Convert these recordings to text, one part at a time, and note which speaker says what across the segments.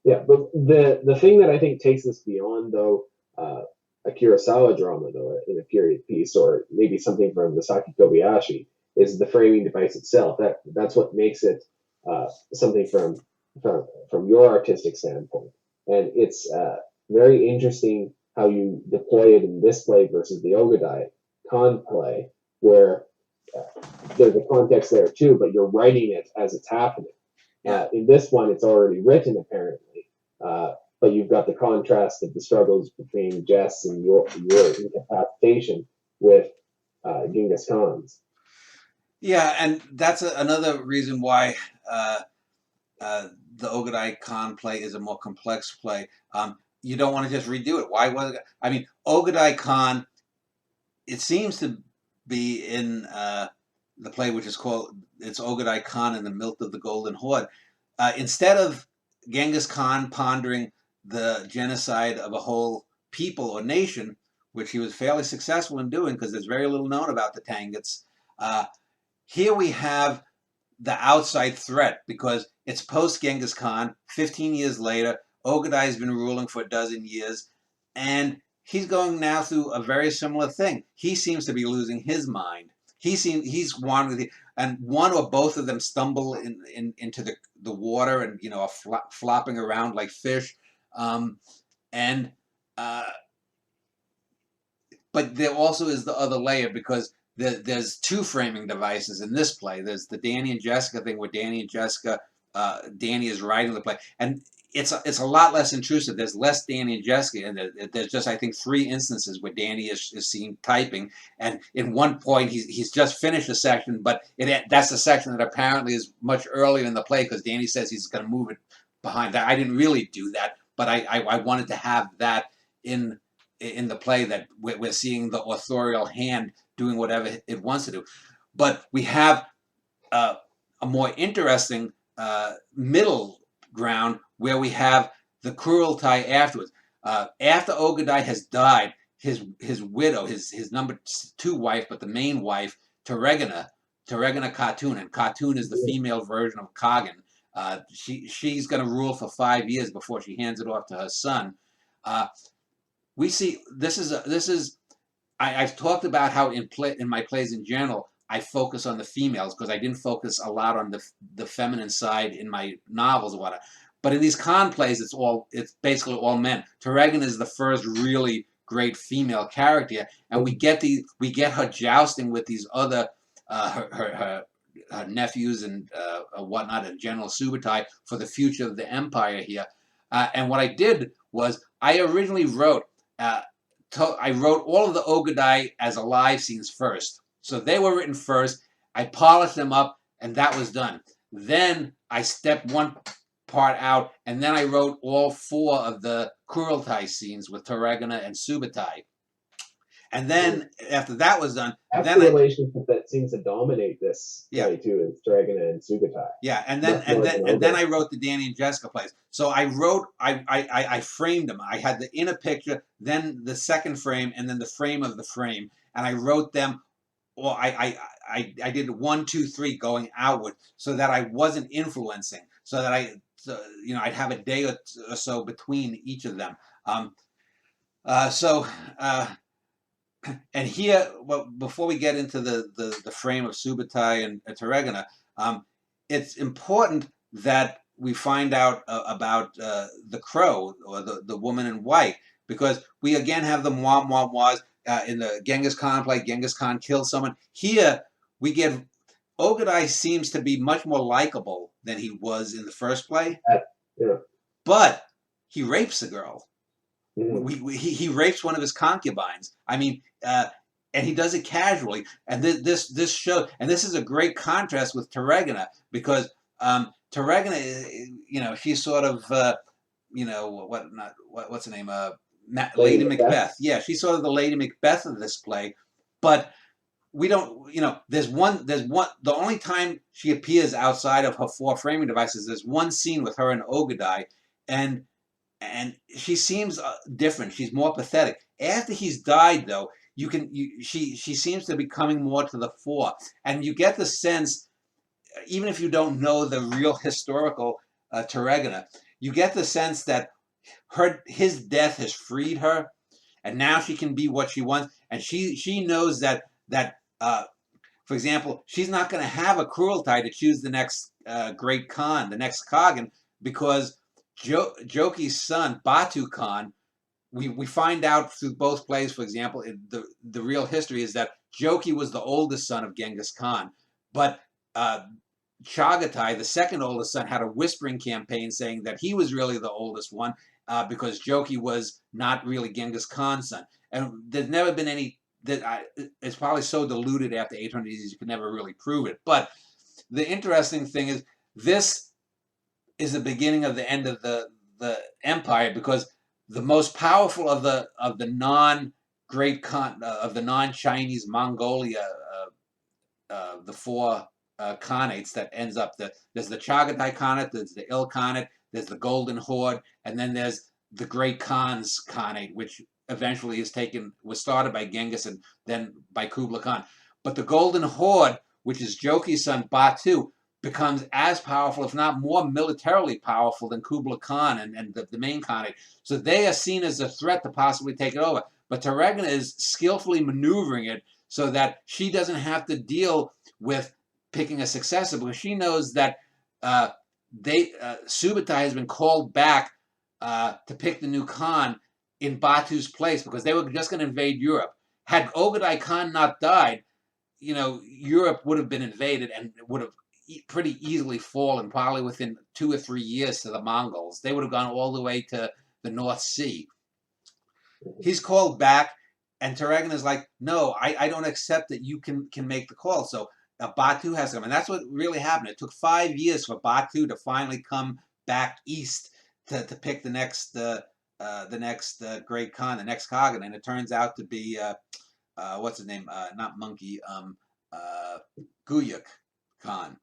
Speaker 1: Yeah, but the thing that I think takes this beyond, though, a Kurosawa drama, though, in a period piece, or maybe something from the Saki Kobayashi, is the framing device itself. That's what makes it something from your artistic standpoint, and it's very interesting how you deploy it in this play versus the Ogadai Khan play, where uh, there's a context there too, but you're writing it as it's happening.
Speaker 2: Yeah.
Speaker 1: In this one, it's already written apparently, but you've got the contrast of the struggles between Jess and your incapacitation with Genghis Khan's.
Speaker 2: Yeah, and that's another reason why uh, the Ogadai Khan play is a more complex play. You don't want to just redo it. Why was it? I mean, Ogadai Khan, it seems to be in the play, which is called, it's Ogadai Khan and the Milt of the Golden Horde. Instead of Genghis Khan pondering the genocide of a whole people or nation, which he was fairly successful in doing because there's very little known about the Tanguts, uh, here we have the outside threat because it's post Genghis Khan. 15 years later, Ogadai has been ruling for a dozen years, and he's going now through a very similar thing. He seems to be losing his mind. He's wandering, and one or both of them stumble into the water and are flopping around like fish, um, and uh, but there also is the other layer because there's two framing devices in this play. There's the Danny and Jessica thing where Danny and Jessica, Danny is writing the play, and it's a lot less intrusive. There's less Danny and Jessica, and there's just I think 3 instances where Danny is seen typing, and in one point he's just finished a section, but that's a section that apparently is much earlier in the play because Danny says he's going to move it behind that. I didn't really do that, but I wanted to have that in the play that we're seeing the authorial hand doing whatever it wants to do. But we have uh, a more interesting middle ground where we have the cruelty afterwards. After Ogadai has died, his widow, his number two wife, but the main wife, Teregina Khatun, and Khatun is the female version of Kagan. She's going to rule for 5 years before she hands it off to her son. We see I've talked about how in my plays in general I focus on the females because I didn't focus a lot on the feminine side in my novels or whatnot. But in these con plays, it's basically all men. Teregan is the first really great female character, and we get her jousting with these other her nephews and whatnot, and General Subutai for the future of the empire here. And what I did was I originally wrote uh, I wrote all of the Ogadai as alive scenes first. So they were written first. I polished them up, and that was done. Then I stepped one part out, and then I wrote all 4 of the Kurultai scenes with Tarragona and Subutai. And then after that was done,
Speaker 1: That's
Speaker 2: then
Speaker 1: the
Speaker 2: I
Speaker 1: relationship that seems to dominate this
Speaker 2: yeah,
Speaker 1: play too, is Dragon and Sugatai,
Speaker 2: yeah,
Speaker 1: much more than
Speaker 2: and then
Speaker 1: Ogre.
Speaker 2: I wrote the Danny and Jessica plays. So I framed them. I had the inner picture, then the second frame, and then the frame of the frame, and I wrote them. Well, I did 1, 2, 3 going outward, so that I wasn't influencing, so that I'd have a day or so between each of them. So and here, well, before we get into the frame of Subutai and Teregina, it's important that we find out about the crow or the woman in white because we again have the mwah mwah mwahs in the Genghis Khan play. Genghis Khan kills someone. Here we get Ogadai seems to be much more likable than he was in the first play,
Speaker 1: Yeah.
Speaker 2: but he rapes a girl.
Speaker 1: Mm-hmm.
Speaker 2: He rapes one of his concubines. I mean, and he does it casually. And this show, and this is a great contrast with Teregina because Teregina, she's sort of, what's her name,
Speaker 1: Lady
Speaker 2: Lady
Speaker 1: Macbeth.
Speaker 2: Macbeth. Yeah, she's sort of the Lady Macbeth of this play, but we don't, there's one, the only time she appears outside of her 4 framing devices, there's one scene with her and Ogadai, and she seems different. She's more pathetic. After he's died, though, she seems to be coming more to the fore, and you get the sense, even if you don't know the real historical Teregina, you get the sense that his death has freed her, and now she can be what she wants, and she knows that for example, she's not going to have a Kurultai to choose the next great Khan, the next Kagan, because Joki's son Batu Khan. We find out through both plays, for example, the real history is that Joki was the oldest son of Genghis Khan, but Chagatai, the second oldest son, had a whispering campaign saying that he was really the oldest one because Joki was not really Genghis Khan's son. And there's never been any, it's probably so diluted after 800 years you could never really prove it. But the interesting thing is this is the beginning of the end of the empire, because the most powerful of the non-great of the non-Chinese Mongolia, the four Khanates that ends up there's the Chagatai Khanate, there's the Il Khanate, there's the Golden Horde, and then there's the Great Khan's Khanate, which eventually was started by Genghis and then by Kublai Khan. But the Golden Horde, which is Joki's son Batu, becomes as powerful, if not more militarily powerful than Kublai Khan and the main Khanate. So they are seen as a threat to possibly take it over. But Taregana is skillfully maneuvering it so that she doesn't have to deal with picking a successor, because she knows that Subutai has been called back to pick the new Khan in Batu's place, because they were just going to invade Europe. Had Ogadai Khan not died, Europe would have been invaded and would have pretty easily fallen, probably within 2 or 3 years, to the Mongols. They would have gone all the way to the North Sea. He's called back, and Taregana is like, no, I don't accept that you can make the call. So Batu has to come, and that's what really happened. It took 5 years for Batu to finally come back east to pick the next great Khan, the next Kagan, and it turns out to be what's his name? Not Monkey, Guyuk Khan,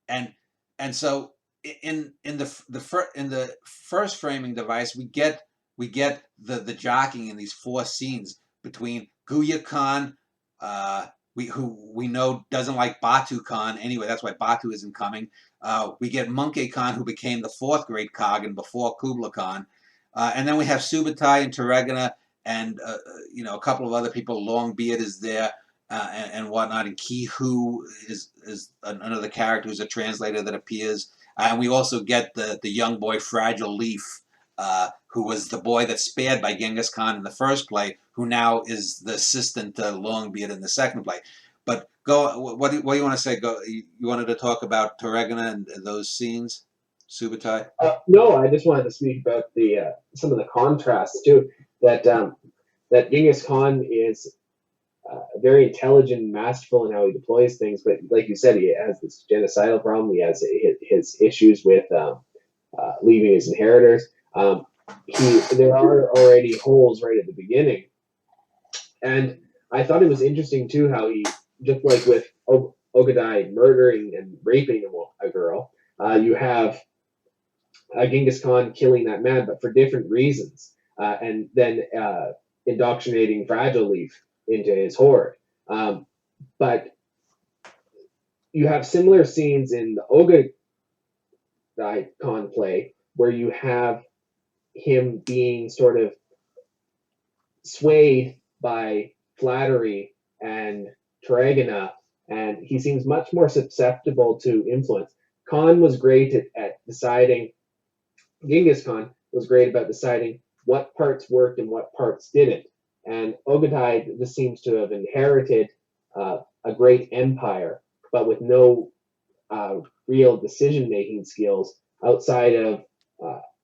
Speaker 2: and so in the first framing device we get the jockeying in these 4 scenes between Guyuk Khan, who we know doesn't like Batu Khan anyway. That's why Batu isn't coming. We get Monkey Khan, who became the 4th great Kagan before Kublai Khan, and then we have Subutai and Taregana and a couple of other people. Longbeard is there. And whatnot, and Kihu is another character who's a translator that appears, and we also get the young boy Fragile Leaf, who was the boy that's spared by Genghis Khan in the first play, who now is the assistant to Longbeard in the second play. But what do you want to say? You wanted to talk about Taregana and those scenes, Subutai?
Speaker 1: No, I just wanted to speak about some of the contrasts too. That Genghis Khan is very intelligent and masterful in how he deploys things, but like you said, he has this genocidal problem. He has his issues with leaving his inheritors. There are already holes right at the beginning, and I thought it was interesting too how he, just like with Ogadai murdering and raping a girl, you have Genghis Khan killing that man, but for different reasons, and then indoctrinating Fragile Leaf into his horde. But you have similar scenes in the Ogadai Khan play where you have him being sort of swayed by flattery and Taregana, and he seems much more susceptible to influence. Khan was great at deciding, Genghis Khan was great about deciding what parts worked and what parts didn't. And Ogadai just seems to have inherited a great empire, but with no real decision-making skills outside of,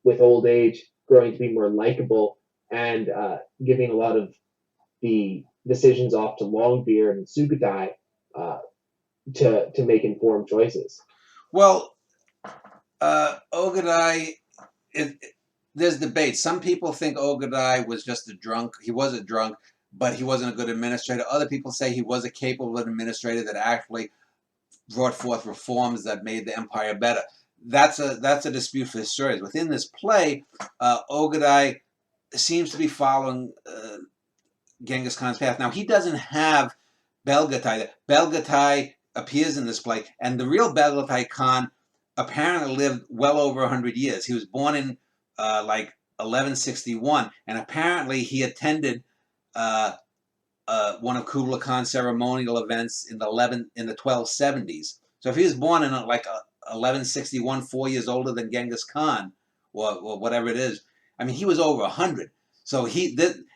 Speaker 1: with old age, growing to be more likable and giving a lot of the decisions off to Longbeard and Sukhothai to make informed choices.
Speaker 2: Well, Ogadai, there's debate. Some people think Ogadai was just a drunk. He was a drunk, but he wasn't a good administrator. Other people say he was a capable administrator that actually brought forth reforms that made the empire better. That's a dispute for historians. Within this play, Ogadai seems to be following Genghis Khan's path. Now, he doesn't have Belgatai. Belgatai appears in this play, and the real Belgatai Khan apparently lived well over 100 years. He was born in like 1161, and apparently he attended uh, one of Kublai Khan's ceremonial events in the 1270s. So if he was born in like 1161, 4 years older than Genghis Khan, or whatever it is, I mean, he was over 100. So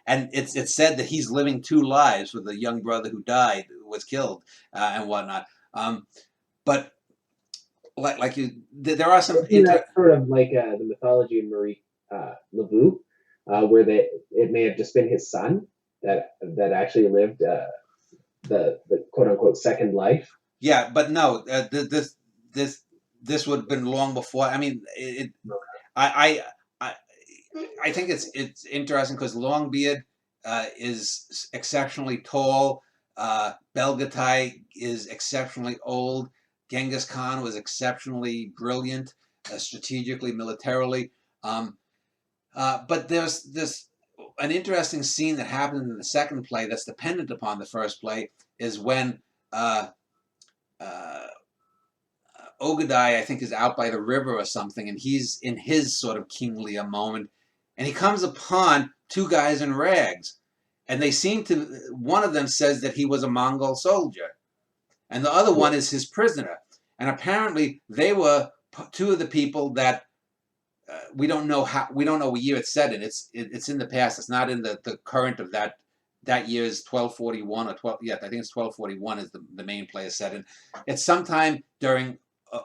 Speaker 2: and it's said that he's living two lives with a young brother who died, who was killed, and whatnot. But there are some
Speaker 1: That's sort of like the mythology of Marie Laveau, where it may have just been his son that actually lived the quote unquote second life.
Speaker 2: Yeah, but no, this would have been long before. I mean, I I I think it's interesting because Longbeard is exceptionally tall. Belgatai is exceptionally old. Genghis Khan was exceptionally brilliant, strategically, militarily. Um, but there's this an interesting scene that happens in the second play that's dependent upon the first play is when uh, uh, Ogadai, I think, is out by the river or something, and he's in his sort of kingly a moment, and he comes upon two guys in rags, and they seem to. One of them says that he was a Mongol soldier, and the other one is his prisoner, and apparently they were two of the people that we don't know what year it's set in. It's in the past. It's not in the current of that year's 1241 or 12. Yeah, I think it's 1241 is the main play is set in. It's sometime during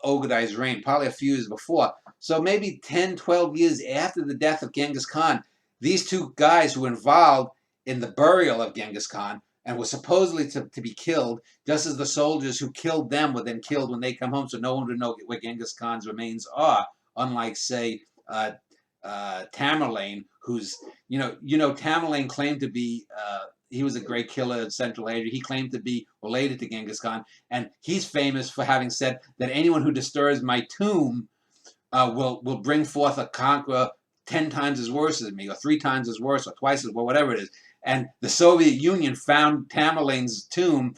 Speaker 2: Ogadai's reign, probably a few years before. So maybe 10, 12 years after the death of Genghis Khan, these two guys who were involved in the burial of Genghis Khan and were supposedly to be killed, just as the soldiers who killed them were then killed when they come home, so no one would know where Genghis Khan's remains are. Unlike, say, Tamerlane, who's Tamerlane claimed to be he was a great killer of Central Asia. He claimed to be related to Genghis Khan, and he's famous for having said that anyone who disturbs my tomb will bring forth a conqueror 10 times as worse as me, or 3 times as worse, or twice as well, whatever it is. And the Soviet Union found Tamerlane's tomb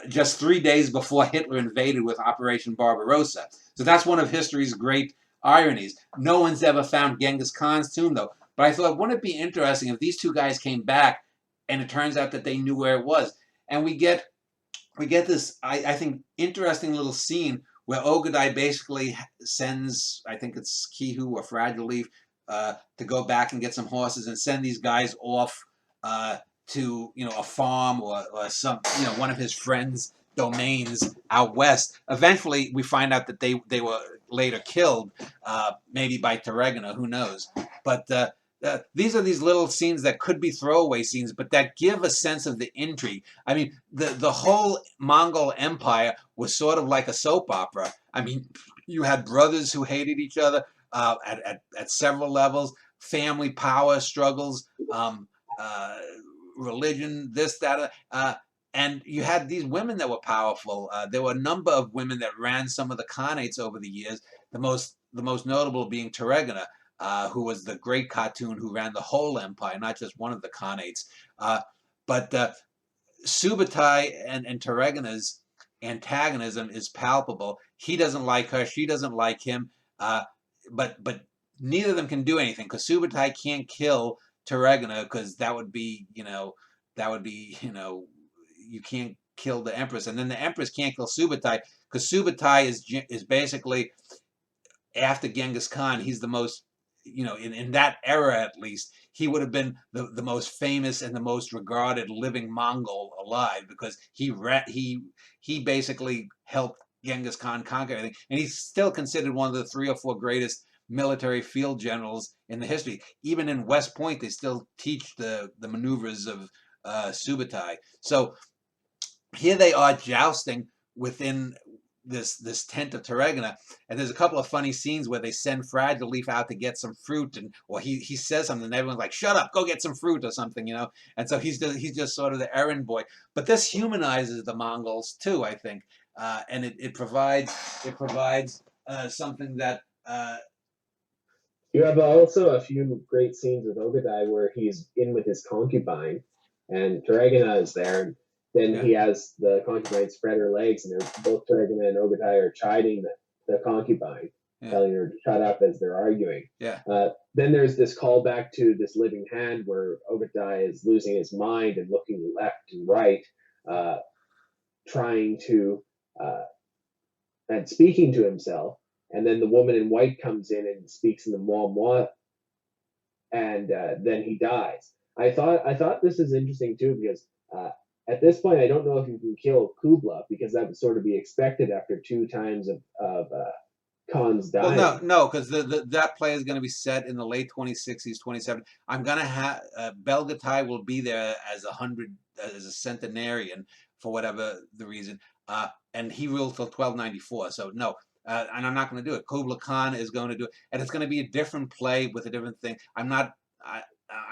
Speaker 2: just 3 days before Hitler invaded with Operation Barbarossa. So that's one of history's great ironies. No one's ever found Genghis Khan's tomb, though. But I thought, wouldn't it be interesting if these two guys came back and it turns out that they knew where it was? And we get this, I think, interesting little scene where Ogadai basically sends, I think it's Kihu or Fragile Leaf, to go back and get some horses and send these guys off to a farm or some one of his friends' domains out west. Eventually, we find out that they were later killed, maybe by Teregina, who knows? But these are these little scenes that could be throwaway scenes, but that give a sense of the intrigue. I mean, the whole Mongol Empire was sort of like a soap opera. I mean, you had brothers who hated each other at several levels, family power struggles, religion, this, that, and you had these women that were powerful. There were a number of women that ran some of the Khanates over the years. The most notable being Teregina, who was the great Khatun who ran the whole empire, not just one of the Khanates. But Subutai and Teregina's antagonism is palpable. He doesn't like her. She doesn't like him. But neither of them can do anything because Subutai can't kill Teregina because that would be you can't kill the Empress, and then the Empress can't kill Subutai because Subutai is basically, after Genghis Khan, he's the most, in that era at least, he would have been the most famous and the most regarded living Mongol alive because he basically helped Genghis Khan conquer everything, and he's still considered one of the 3 or 4 greatest military field generals in the history. Even in West Point, they still teach the maneuvers of Subutai. So here they are jousting within this tent of Teregina, and there's a couple of funny scenes where they send Fragile Leaf out to get some fruit, or he says something, and everyone's like, "Shut up, go get some fruit" or something, And so he's just sort of the errand boy. But this humanizes the Mongols too, I think, and it provides something that.
Speaker 1: You have also a few great scenes with Ogadai where he's in with his concubine, and Teregina is there. Then he has the concubine spread her legs, and they're both Teregina and Ogadai are chiding the the concubine,
Speaker 2: Yeah.
Speaker 1: telling her to shut up as they're arguing.
Speaker 2: Yeah.
Speaker 1: Then there's this callback to this living hand where Ogadai is losing his mind and looking left and right, uh, trying to and speaking to himself. And then the woman in white comes in and speaks in the moi, and then he dies. I thought this is interesting too because at this point I don't know if you can kill Kubla because that would sort of be expected after two times of Khan's
Speaker 2: Well,
Speaker 1: dying.
Speaker 2: no, because that play is going to be set in the late 2060s, 27. I'm going to have Belgatai will be there as a centenarian for whatever the reason, and he ruled till 1294. So no, and I'm not going to do it. Kubla Khan is going to do it, and it's going to be a different play with a different thing. I'm not.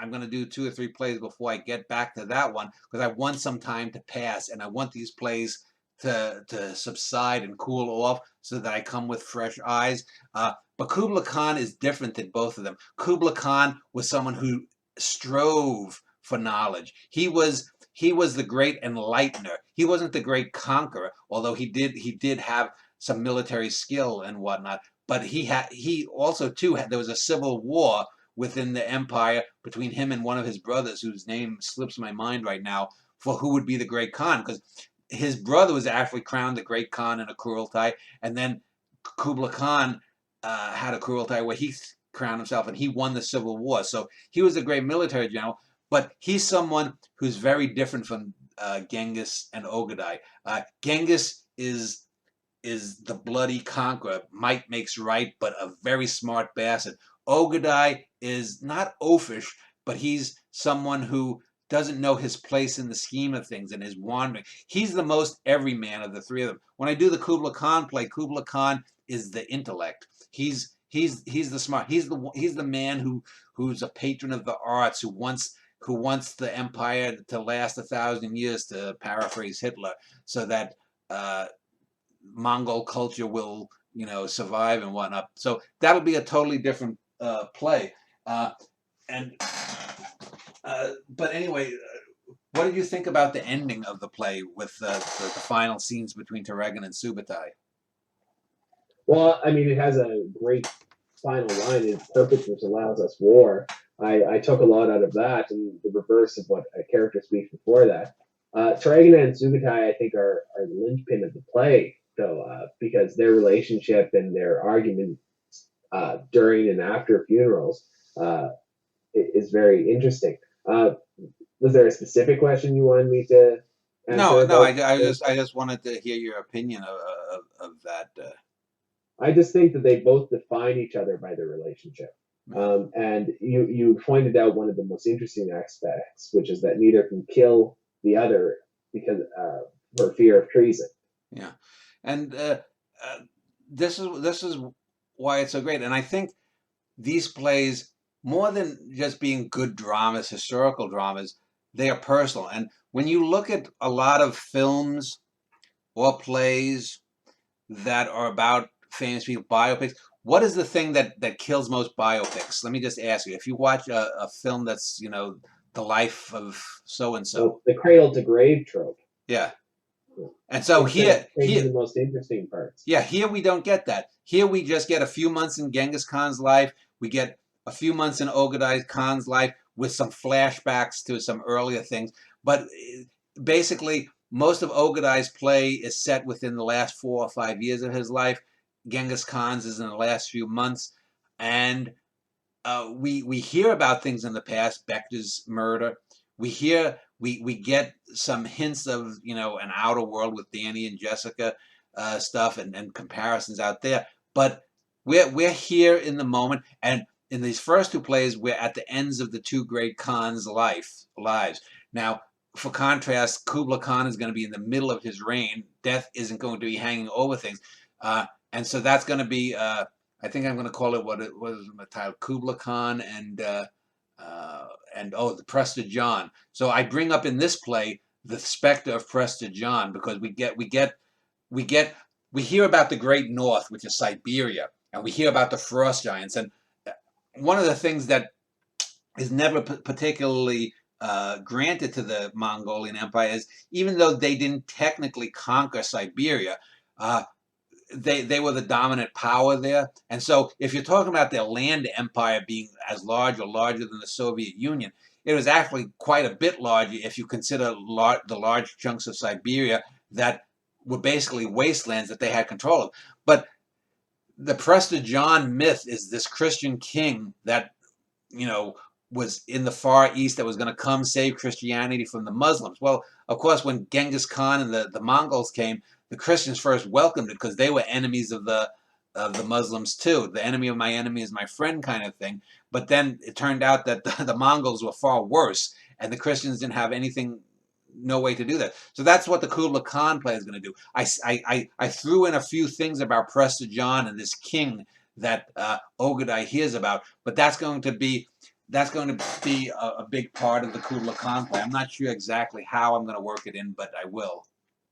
Speaker 2: I'm going to do 2 or 3 plays before I get back to that one because I want some time to pass, and I want these plays to subside and cool off so that I come with fresh eyes. But Kubla Khan is different than both of them. Kubla Khan was someone who strove for knowledge. He was the great enlightener. He wasn't the great conqueror, although he did have some military skill and whatnot. But he also too had, there was a civil war within the empire between him and one of his brothers, whose name slips my mind right now, for who would be the great Khan, because his brother was actually crowned the great Khan in a Kurultai, and then Kubla Khan had a Kurultai where he crowned himself, and he won the civil war. So he was a great military general, but he's someone who's very different from Genghis and Ogadai. Genghis is the bloody conqueror. Might makes right, but a very smart bastard. Ogadai is not oafish, but he's someone who doesn't know his place in the scheme of things and is wandering. He's the most everyman of the three of them. When I do the Kubla Khan play, Kubla Khan is the intellect. He's the smart. He's the man who's a patron of the arts, who wants the empire to last 1,000 years, to paraphrase Hitler, so that Mongol culture will survive and whatnot. So that'll be a totally different play. And but anyway, what did you think about the ending of the play with the final scenes between Teregan and Subutai?
Speaker 1: Well, I mean, it has a great final line. It's perfect, which allows us war. I took a lot out of that, and the reverse of what a character speaks before that. Trigon and Subutai, I think, are the linchpin of the play, though, because their relationship and their argument during and after funerals is very interesting. Was there a specific question you wanted me to answer
Speaker 2: No.
Speaker 1: about?
Speaker 2: I just wanted to hear your opinion of that.
Speaker 1: I just think that they both define each other by their relationship. And you pointed out one of the most interesting aspects, which is that neither can kill the other because for fear of treason.
Speaker 2: Yeah, and this is why it's so great. And I think these plays, more than just being good dramas, historical dramas, they are personal. And when you look at a lot of films or plays that are about famous people, biopics, what is the thing that kills most biopics? Let me just ask you. If you watch a film that's, the life of so and so.
Speaker 1: Well, the cradle to grave trope.
Speaker 2: Yeah. And so
Speaker 1: here the most interesting parts.
Speaker 2: Yeah, here we don't get that. Here we just get a few months in Genghis Khan's life. We get a few months in Ogadai Khan's life with some flashbacks to some earlier things. But basically, most of Ogadai's play is set within the last 4 or 5 years of his life. Genghis Khan's is in the last few months. And we hear about things in the past, Becker's murder. We get some hints of an outer world with Danny and Jessica stuff and comparisons out there. But we're here in the moment, and in these first 2 plays, we're at the ends of the 2 great Khans' lives. Now, for contrast, Kubla Khan is going to be in the middle of his reign. Death isn't going to be hanging over things, and so that's going to be. I think I'm going to call it what was my title, Kubla Khan and the Presta John. So I bring up in this play the specter of Presta John because we hear about the Great North, which is Siberia, and we hear about the frost giants. And one of the things that is never particularly granted to the Mongolian Empire is, even though they didn't technically conquer Siberia, they were the dominant power there. And so if you're talking about their land empire being as large or larger than the Soviet Union, it was actually quite a bit larger if you consider the large chunks of Siberia that were basically wastelands that they had control of. But the Prester John myth is this Christian king that, you know, was in the Far East that was going to come save Christianity from the Muslims. Well, of course, when Genghis Khan and the Mongols came, the Christians first welcomed it because they were enemies of the Muslims too. The enemy of my enemy is my friend kind of thing. But then it turned out that the Mongols were far worse, and the Christians didn't have anything, no way to do that. So that's what the Kublai Khan play is going to do. I threw in a few things about Prester John and this king that Ogadai hears about, but that's going to be a big part of the Kublai Khan play. I'm not sure exactly how I'm going to work it in, but I will.